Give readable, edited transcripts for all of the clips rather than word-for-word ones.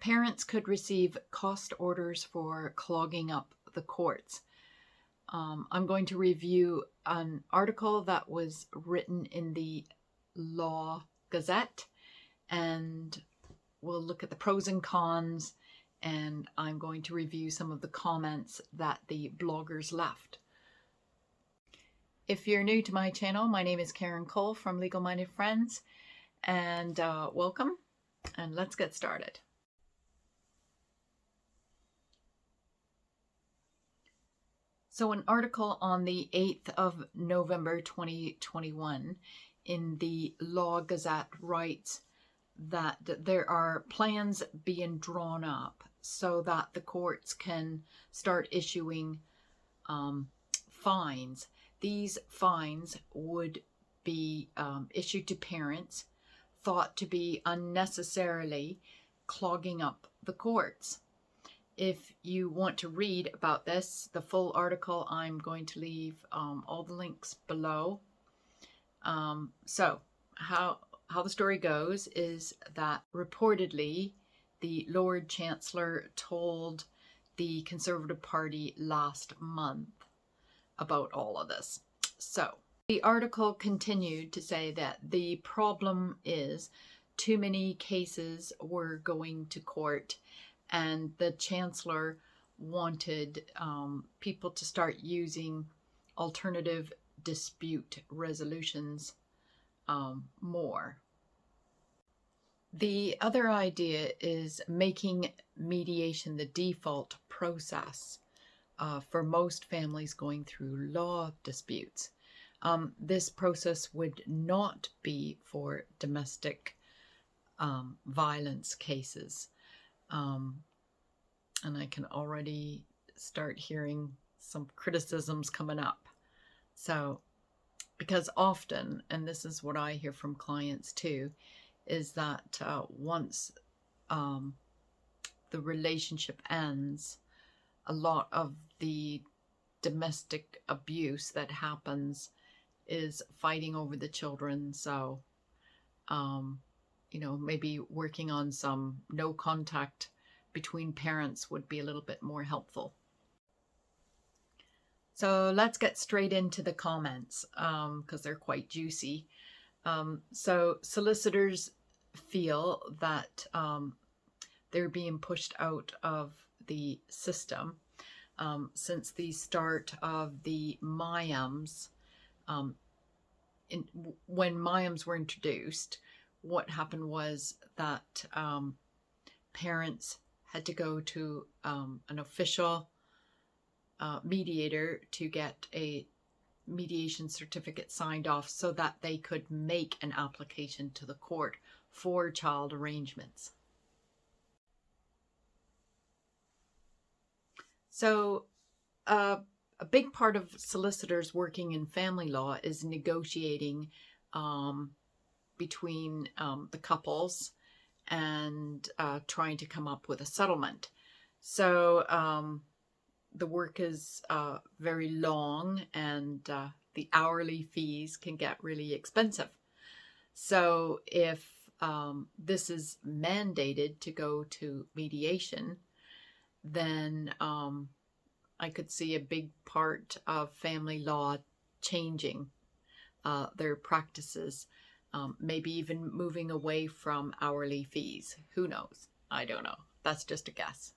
Parents could receive cost orders for clogging up the courts. I'm going to review an article that was written in the Law Gazette, and we'll look at the pros and cons, and I'm going to review some of the comments that the bloggers left. If you're new to my channel, my name is Karen Cole from Legal Minded Friends, and welcome, and let's get started. So an article on the 8th of November 2021 in the Law Gazette writes that there are plans being drawn up so that the courts can start issuing fines. These fines would be issued to parents thought to be unnecessarily clogging up the courts. If you want to read about this, the full article, I'm going to leave all the links below. So how the story goes is that reportedly the Lord Chancellor told the Conservative Party last month about all of this. So the article continued to say that the problem is too many cases were going to court, and the Chancellor wanted people to start using alternative dispute resolutions more. The other idea is making mediation the default process for most families going through law disputes. This process would not be for domestic violence cases. And I can already start hearing some criticisms coming up. So, because often, and this is what I hear from clients too, is that once the relationship ends, a lot of the domestic abuse that happens is fighting over the children. So, maybe working on some no contact between parents would be a little bit more helpful. So let's get straight into the comments because they're quite juicy. So solicitors feel that they're being pushed out of the system since the start of the MIAMs. When MIAMs were introduced, what happened was that parents had to go to an official mediator to get a mediation certificate signed off so that they could make an application to the court for child arrangements. So a big part of solicitors working in family law is negotiating between the couples and trying to come up with a settlement. So the work is very long, and the hourly fees can get really expensive. So if this is mandated to go to mediation, then I could see a big part of family law changing their practices. Maybe even moving away from hourly fees. Who knows? I don't know. That's just a guess.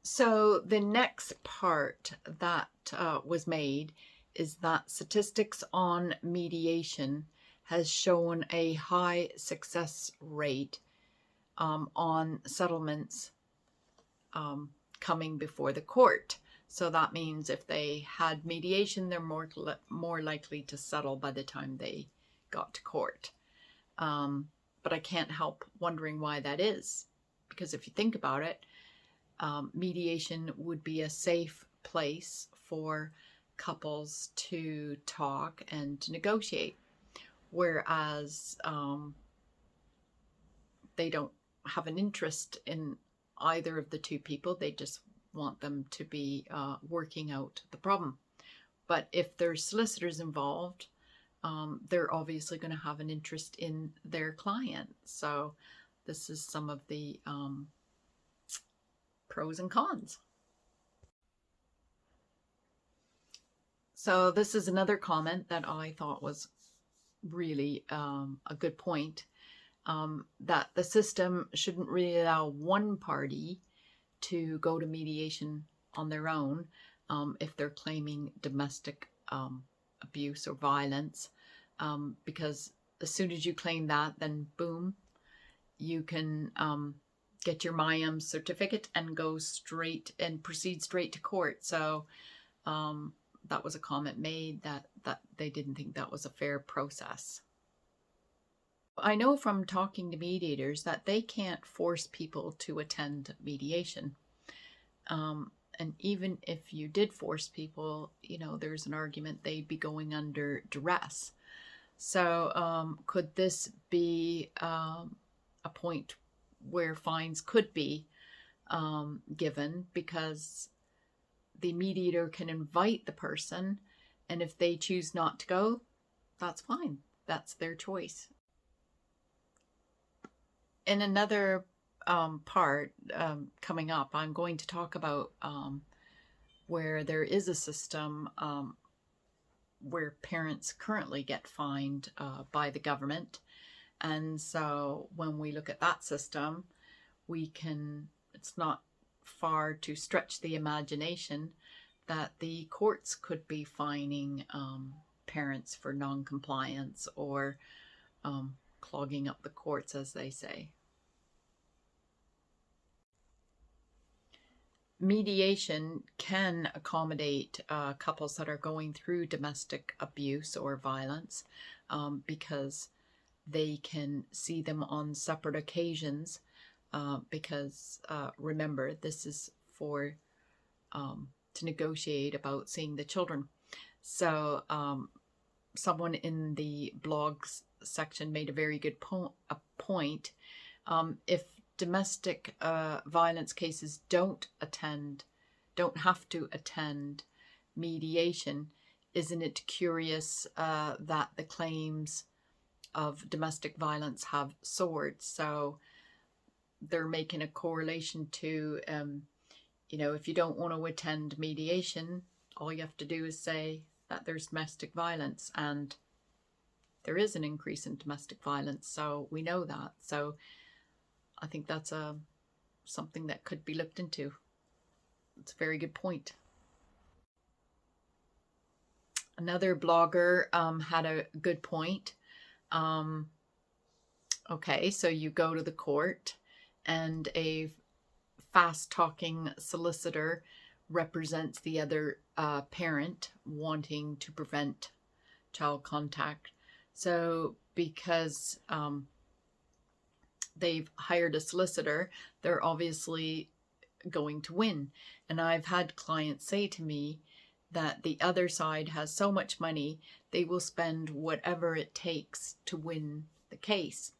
So the next part that was made is that statistics on mediation has shown a high success rate on settlements coming before the court. So that means if they had mediation, they're more likely to settle by the time they got to court. But I can't help wondering why that is. Because if you think about it, mediation would be a safe place for couples to talk and to negotiate. Whereas they don't have an interest in either of the two people. They just want them to be working out the problem. But if there's solicitors involved, they're obviously going to have an interest in their client. So this is some of the pros and cons. So this is another comment that I thought was really a good point, that the system shouldn't really allow one party to go to mediation on their own if they're claiming domestic abuse or violence, because as soon as you claim that, then boom, you can get your MIAM certificate and go straight and proceed straight to court. So that was a comment made that they didn't think that was a fair process. I know from talking to mediators that they can't force people to attend mediation. And even if you did force people, there's an argument they'd be going under duress. So could this be a point where fines could be given, because the mediator can invite the person, and if they choose not to go, that's fine. That's their choice. In another part coming up, I'm going to talk about where there is a system where parents currently get fined by the government. And so when we look at that system, it's not far to stretch the imagination that the courts could be fining parents for non-compliance, or clogging up the courts, as they say. Mediation can accommodate couples that are going through domestic abuse or violence, because they can see them on separate occasions, because remember, this is for to negotiate about seeing the children. So someone in the blogs section made a very good point. If domestic violence cases don't have to attend mediation, isn't it curious that the claims of domestic violence have soared? So they're making a correlation to, if you don't want to attend mediation, all you have to do is say that there's domestic violence, and there is an increase in domestic violence, so we know that. So I think that's something that could be looked into. It's a very good point. Another blogger had a good point. Okay, so you go to the court, and a fast-talking solicitor represents the other parent wanting to prevent child contact. So because they've hired a solicitor, they're obviously going to win. And I've had clients say to me that the other side has so much money, they will spend whatever it takes to win the case.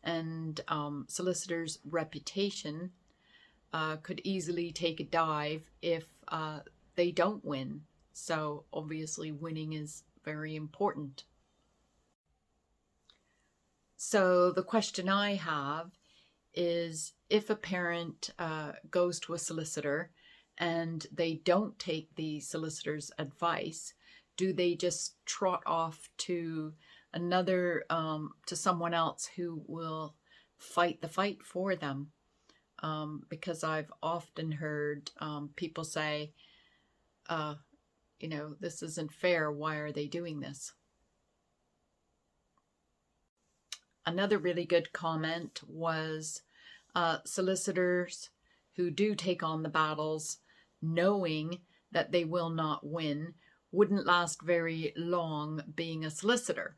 And solicitors' reputation could easily take a dive if they don't win. So obviously winning is very important. So the question I have is, if a parent goes to a solicitor and they don't take the solicitor's advice, do they just trot off to to someone else who will fight the fight for them? Because I've often heard people say, this isn't fair. Why are they doing this? Another really good comment was solicitors who do take on the battles knowing that they will not win wouldn't last very long being a solicitor.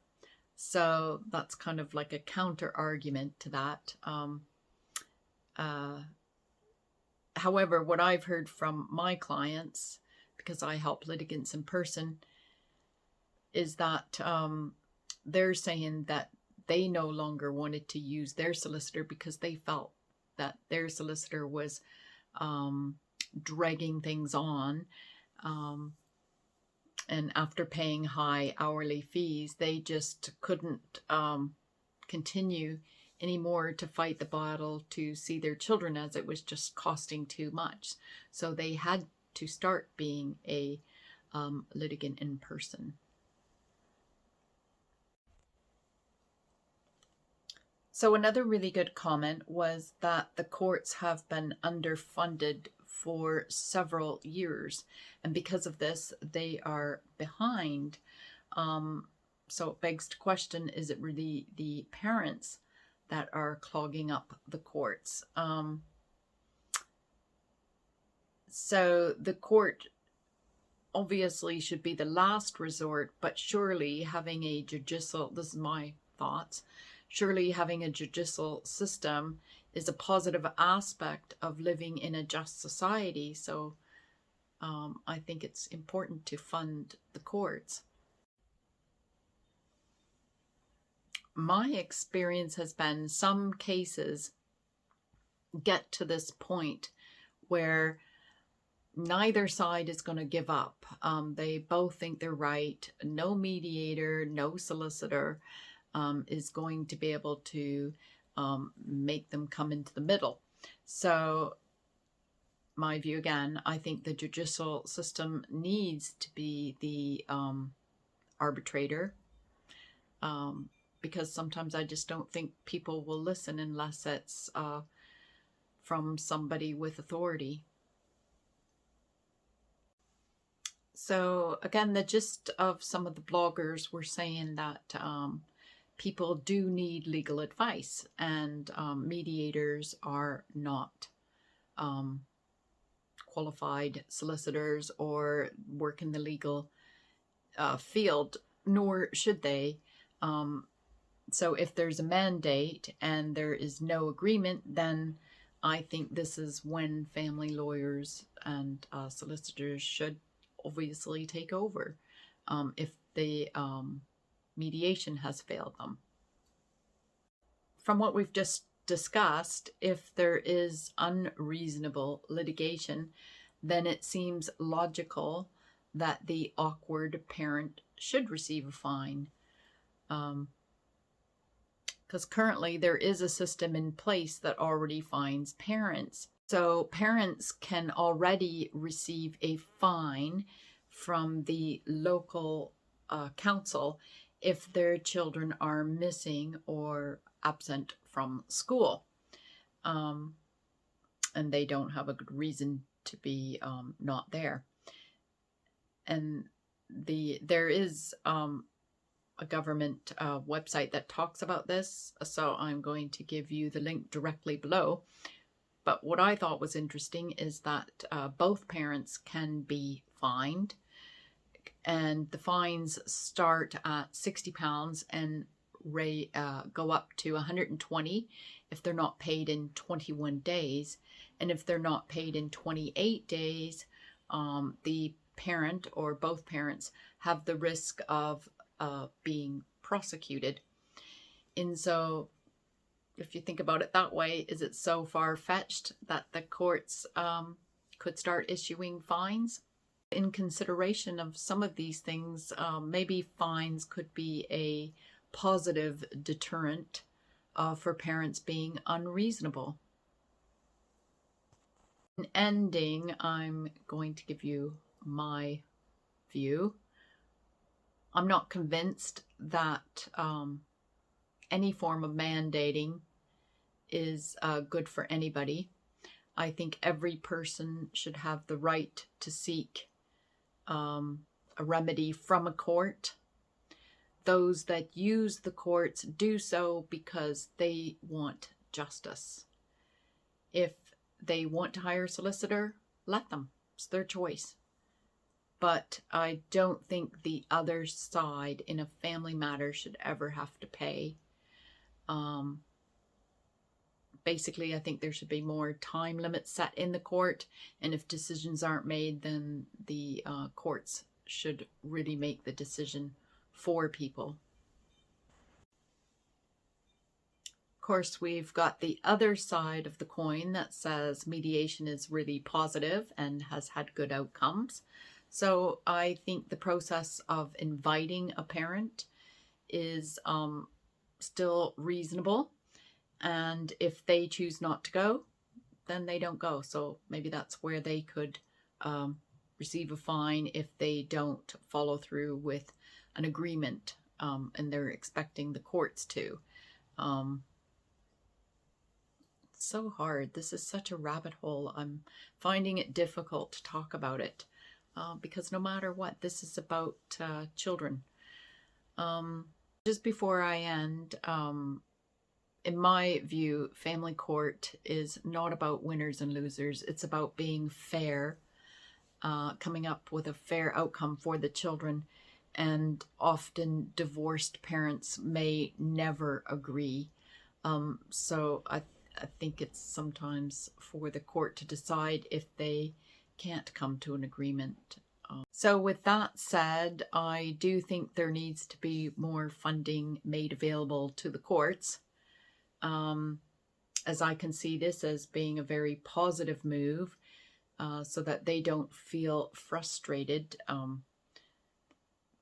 So that's kind of like a counter argument to that. However, what I've heard from my clients, because I help litigants in person, is that they're saying that they no longer wanted to use their solicitor because they felt that their solicitor was dragging things on, And after paying high hourly fees, they just couldn't continue anymore to fight the battle to see their children, as it was just costing too much. So they had to start being a litigant in person. So another really good comment was that the courts have been underfunded for several years, and because of this, they are behind. So it begs to question, is it really the parents that are clogging up the courts? So the court obviously should be the last resort, but surely having a judicial, this is my thoughts, surely having a judicial system is a positive aspect of living in a just society. So I think it's important to fund the courts. My experience has been some cases get to this point where neither side is going to give up. They both think they're right. No mediator, no solicitor is going to be able to make them come into the middle. So my view again, I think the judicial system needs to be the arbitrator, because sometimes I just don't think people will listen unless it's from somebody with authority. So again, the gist of some of the bloggers were saying that people do need legal advice, and mediators are not qualified solicitors or work in the legal field, nor should they. So if there's a mandate and there is no agreement, then I think this is when family lawyers and solicitors should obviously take over if the mediation has failed them. From what we've just discussed, if there is unreasonable litigation, then it seems logical that the awkward parent should receive a fine. Because currently there is a system in place that already fines parents. So parents can already receive a fine from the local council if their children are missing or absent from school, and they don't have a good reason to be not there. And there is a government website that talks about this, so I'm going to give you the link directly below. But what I thought was interesting is that both parents can be fined, and the fines start at £60 and go up to 120 if they're not paid in 21 days. And if they're not paid in 28 days, the parent or both parents have the risk of being prosecuted. And so if you think about it that way, is it so far-fetched that the courts could start issuing fines? In consideration of some of these things, maybe fines could be a positive deterrent for parents being unreasonable. In ending, I'm going to give you my view. I'm not convinced that any form of mandating is good for anybody. I think every person should have the right to seek a remedy from a court. Those that use the courts do so because they want justice. If they want to hire a solicitor, let them. It's their choice. But I don't think the other side in a family matter should ever have to pay. Basically, I think there should be more time limits set in the court, and if decisions aren't made, then the courts should really make the decision for people. Of course, we've got the other side of the coin that says mediation is really positive and has had good outcomes. So I think the process of inviting a parent is still reasonable. And if they choose not to go, then they don't go. So maybe that's where they could receive a fine if they don't follow through with an agreement, and they're expecting the courts to. It's so hard. This is such a rabbit hole. I'm finding it difficult to talk about it because no matter what, this is about children. Just before I end, in my view, family court is not about winners and losers. It's about being fair, coming up with a fair outcome for the children. And often divorced parents may never agree. So I think it's sometimes for the court to decide if they can't come to an agreement. So with that said, I do think there needs to be more funding made available to the courts, as I can see this as being a very positive move, so that they don't feel frustrated,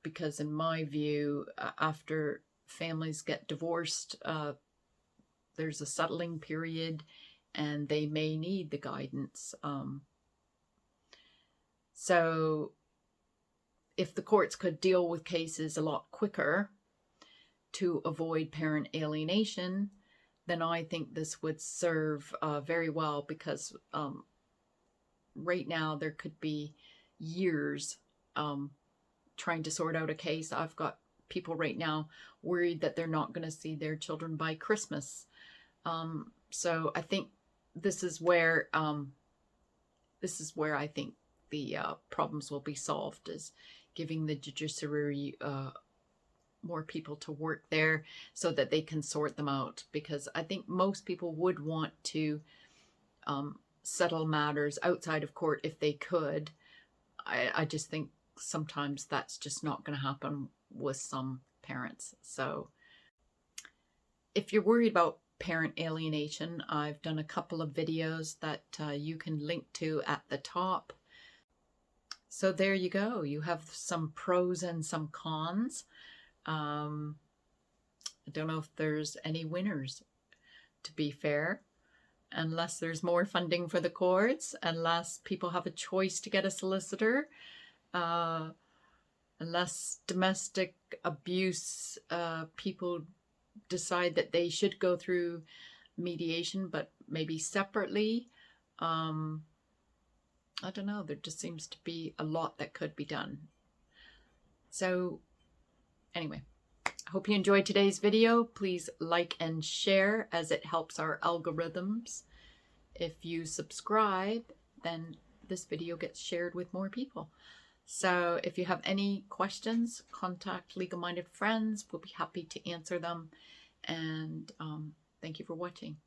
because in my view, after families get divorced, there's a settling period and they may need the guidance. So if the courts could deal with cases a lot quicker to avoid parent alienation, then I think this would serve very well, because right now there could be years trying to sort out a case. I've got people right now worried that they're not going to see their children by Christmas. So I think this is where I think the problems will be solved, is giving the judiciary more people to work there so that they can sort them out. Because I think most people would want to settle matters outside of court if they could. I just think sometimes that's just not going to happen with some parents. So if you're worried about parent alienation, I've done a couple of videos that you can link to at the top. So there you go. You have some pros and some cons. I don't know if there's any winners, to be fair, unless there's more funding for the courts, unless people have a choice to get a solicitor, unless domestic abuse people decide that they should go through mediation, but maybe separately. I don't know. There just seems to be a lot that could be done. So anyway, I hope you enjoyed today's video. Please like and share, as it helps our algorithms. If you subscribe, then this video gets shared with more people. So if you have any questions, contact Legal Minded Friends. We'll be happy to answer them. And thank you for watching.